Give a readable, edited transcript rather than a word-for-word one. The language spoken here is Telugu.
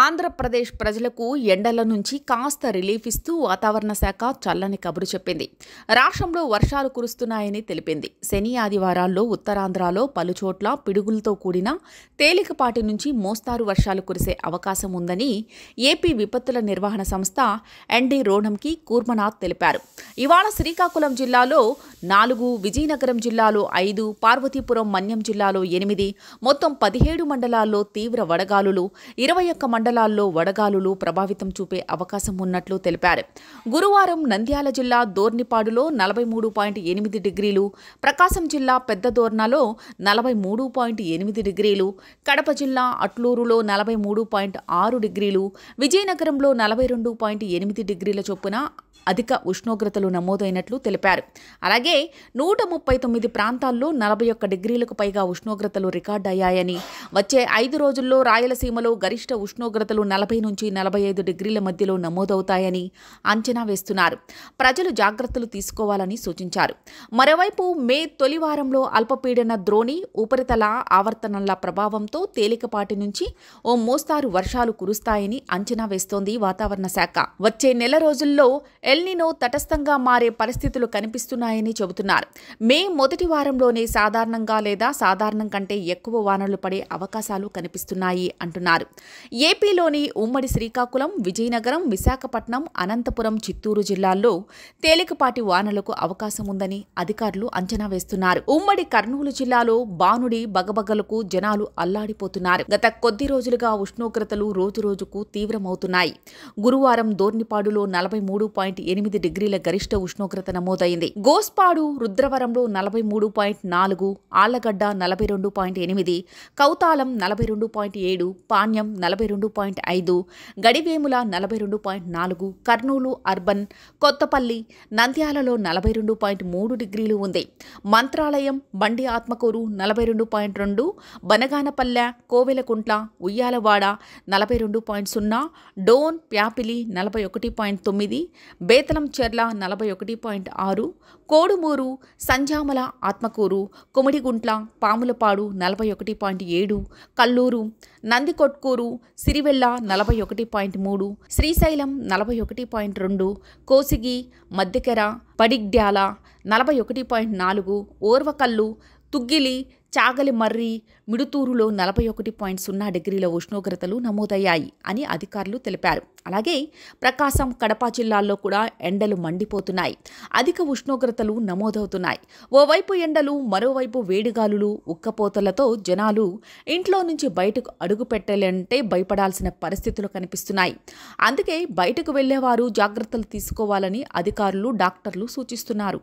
ఆంధ్రప్రదేశ్ ప్రజలకు ఎండల నుంచి కాస్త రిలీఫ్ ఇస్తూ వాతావరణ శాఖ చల్లని కబురు చెప్పింది. రాష్ట్రంలో వర్షాలు కురుస్తున్నాయని తెలిపింది. శని ఆదివారాల్లో ఉత్తరాంధ్రలో పలుచోట్ల పిడుగులతో కూడిన తేలికపాటి నుంచి మోస్తారు వర్షాలు కురిసే అవకాశం ఉందని ఏపీ విపత్తుల నిర్వహణ సంస్థ ఎన్డీ రోణంకి కూర్మనాథ్ తెలిపారు. ఇవాళ శ్రీకాకుళం జిల్లాలో 4, విజయనగరం జిల్లాలో 5, పార్వతీపురం మన్యం జిల్లాలో 8, మొత్తం 17 మండలాల్లో తీవ్ర వడగాలులు, 21 మండలాల్లో వడగాలులు ప్రభావితం చూపే అవకాశం ఉన్నట్లు తెలిపారు. గురువారం నంద్యాల జిల్లా దోర్నిపాడులో 43.8 డిగ్రీలు, ప్రకాశం జిల్లా పెద్దదోర్నలో 43.8 డిగ్రీలు, కడప జిల్లా అట్లూరులో 43.6 డిగ్రీలు, విజయనగరంలో 42.8 డిగ్రీల చొప్పున అధిక ఉష్ణోగ్రతలు నమోదైనట్లు తెలిపారు. అలాగే 139 ప్రాంతాల్లో 41 డిగ్రీలకు పైగా ఉష్ణోగ్రతలు రికార్డయ్యాయని, వచ్చే 5 రోజుల్లో రాయలసీమలో గరిష్ట ఉష్ణోగ్రతలు 40 నుంచి 45 డిగ్రీల మధ్యలో నమోదవుతాయని అంచనా వేస్తున్నారు. ప్రజలు జాగ్రత్తలు తీసుకోవాలని సూచించారు. మరోవైపు మే తొలి వారంలో అల్పపీడన ద్రోణి ఉపరితల ఆవర్తనాల ప్రభావంతో తేలికపాటి నుంచి ఓ మోస్తారు వర్షాలు కురుస్తాయని అంచనా వేస్తోంది వాతావరణ శాఖ. వచ్చే నెల రోజుల్లో ఎల్నినో తటస్థంగా మారే పరిస్థితులు కనిపిస్తున్నాయని చెబుతున్నారు. మే మొదటి వారంలోనే సాధారణంగా లేదా సాధారణం కంటే ఎక్కువ వానలు పడే అవకాశాలు కనిపిస్తున్నాయి అంటున్నారు. ఏపీలోని ఉమ్మడి శ్రీకాకుళం, విజయనగరం, విశాఖపట్నం, అనంతపురం, చిత్తూరు జిల్లాల్లో తేలికపాటి వానలకు అవకాశం ఉందని అధికారులు అంచనా వేస్తున్నారు. ఉమ్మడి కర్నూలు జిల్లాలో బానుడి బగబగలకు జనాలు అల్లాడిపోతున్నారు. గత కొద్ది రోజులుగా ఉష్ణోగ్రతలు రోజురోజుకు తీవ్రమవుతున్నాయి. గురువారం దోర్నిపాడులో 43.8 డిగ్రీల గరిష్ట ఉష్ణోగ్రత నమోదైంది. గోస్పాడు, రుద్రవరంలో 43.4, ఆళ్లగడ్డ 42.8, కౌతాలం 42.7, పాణ్యం 42.5, గడివేముల 42.4, కర్నూలు అర్బన్, కొత్తపల్లి, నంద్యాలలో 42.3 డిగ్రీలు ఉంది. మంత్రాలయం, బండి ఆత్మకూరు 42.2, బనగానపల్లె, కోవెలకుంట్ల, ఉయ్యాలవాడ 42.0, డోన్, ప్యాపిలి 41.9, బేతలం చెర్ల 41.6, కోడుమూరు, సంజామల, ఆత్మకూరు, కుమిడిగుంట్ల, పాములపాడు 41.7, కల్లూరు, నందికొట్కూరు, సిరివెల్ల 41.3, శ్రీశైలం 41.2, కోసిగి, మద్దెకెర, పడిగ్డ్యాల 41.4, ఓర్వకల్లు, తుగ్గిలి, చాగలిమర్రి, మిడుతూరులో 41.0 డిగ్రీల ఉష్ణోగ్రతలు నమోదయ్యాయి అని అధికారులు తెలిపారు. అలాగే ప్రకాశం, కడప జిల్లాల్లో కూడా ఎండలు మండిపోతున్నాయి. అధిక ఉష్ణోగ్రతలు నమోదవుతున్నాయి. ఓవైపు ఎండలు, మరోవైపు వేడిగాలులు, ఉక్కపోతలతో జనాలు ఇంట్లో నుంచి బయటకు అడుగు పెట్టాలంటే భయపడాల్సిన పరిస్థితులు కనిపిస్తున్నాయి. అందుకే బయటకు వెళ్లేవారు జాగ్రత్తలు తీసుకోవాలని అధికారులు, డాక్టర్లు సూచిస్తున్నారు.